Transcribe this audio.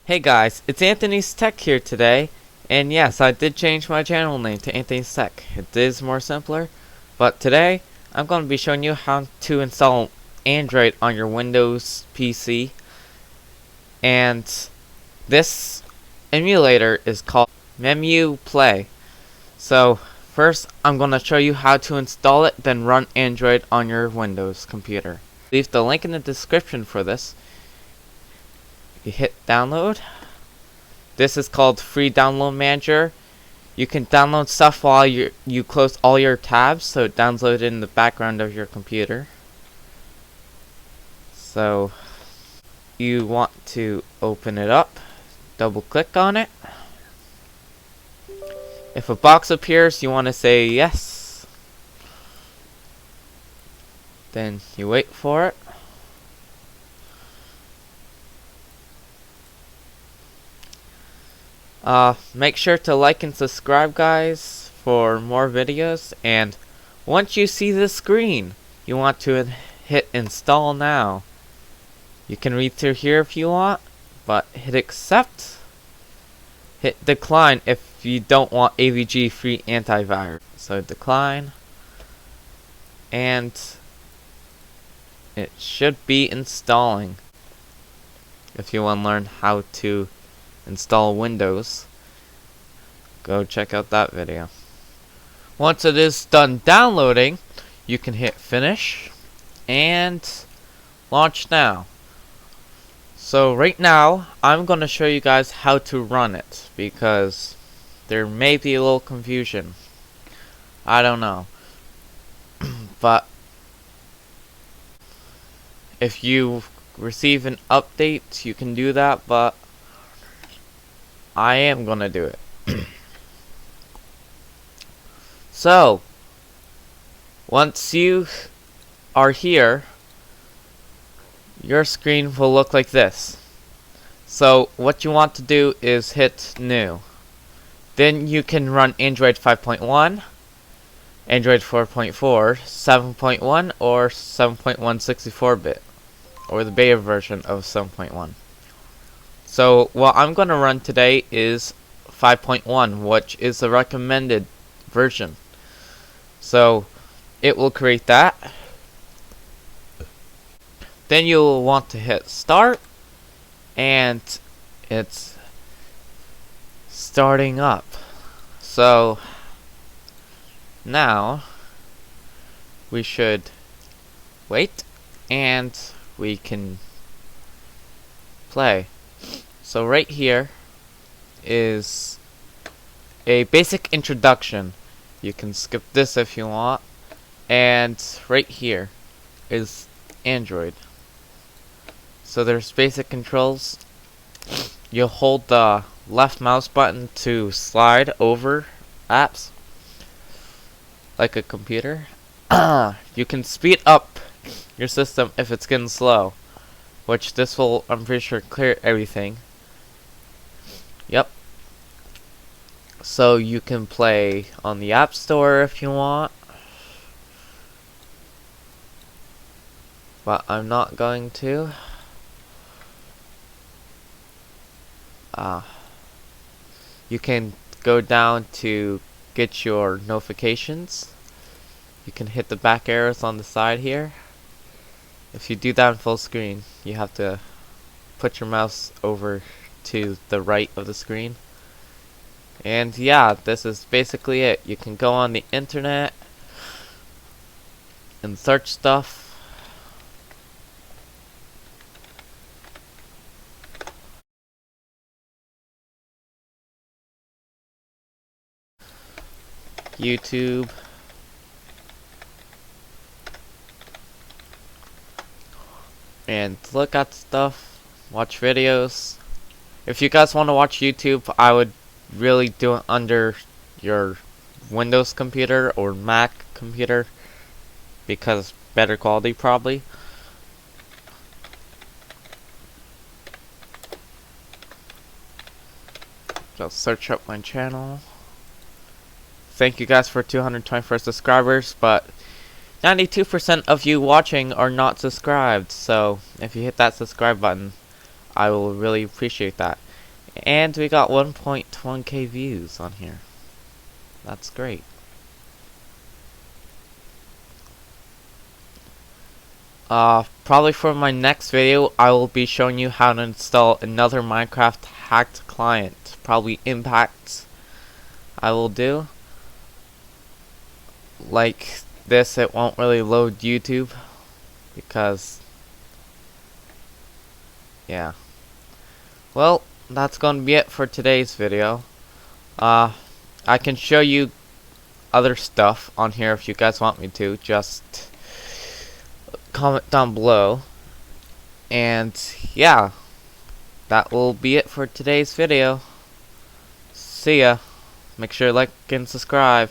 Hey guys, it's Anthony's Tech here today, and yes, I did change my channel name to Anthony's Tech. It is more simpler, but today I'm going to be showing you how to install Android on your Windows PC, and this emulator is called Memu Play. So first I'm going to show you how to install it, then run Android on your Windows computer. Leave the link in the description for this. You hit download. This is called Free Download Manager. You can download stuff while you close all your tabs, so it downloads in the background of your computer. So you want to open it up, double click on it. If a box appears, you want to say yes. Then you wait for it. Make sure to like and subscribe, guys, for more videos. And once you see the screen, you want to hit install now. You can read through here if you want, but hit accept. Hit decline if you don't want AVG free antivirus. So decline. And it should be installing. If you want to learn how to install Windows, go check out that video. Once it is done downloading, you can hit finish and launch now. So right now I'm going to show you guys how to run it, because there may be a little confusion. I don't know. But if you receive an update, you can do that, but I am gonna do it. So once you are here, your screen will look like this. So what you want to do is hit new. Then you can run Android 5.1, Android 4.4, 7.1, or 7.1 64-bit, or the beta version of 7.1. So what I'm going to run today is 5.1, which is the recommended version. So it will create that. Then you'll want to hit start, and it's starting up. So now we should wait, and we can play. So right here is a basic introduction. You can skip this if you want. And right here is Android. So there's basic controls. You hold the left mouse button to slide over apps like a computer. You can speed up your system if it's getting slow, which this will, I'm pretty sure, clear everything. Yep. So you can play on the App Store if you want, but I'm not going to. You can go down to get your notifications. You can hit the back arrows on the side here. If you do that in full screen, you have to put your mouse over to the right of the screen. And yeah, this is basically it. You can go on the internet and search stuff. YouTube. And look at stuff, watch videos. If you guys want to watch YouTube, I would really do it under your Windows computer or Mac computer, because better quality probably. Just search up my channel. Thank you guys for 224 subscribers, but 92% of you watching are not subscribed, so if you hit that subscribe button, I will really appreciate that. And we got 1.1k views on here. That's great. Probably for my next video, I will be showing you how to install another Minecraft hacked client. Probably Impact I will do. Like this, it won't really load YouTube because, yeah. Well, that's going to be it for today's video. I can show you other stuff on here if you guys want me to. Just comment down below. And yeah, that will be it for today's video. See ya. Make sure to like and subscribe.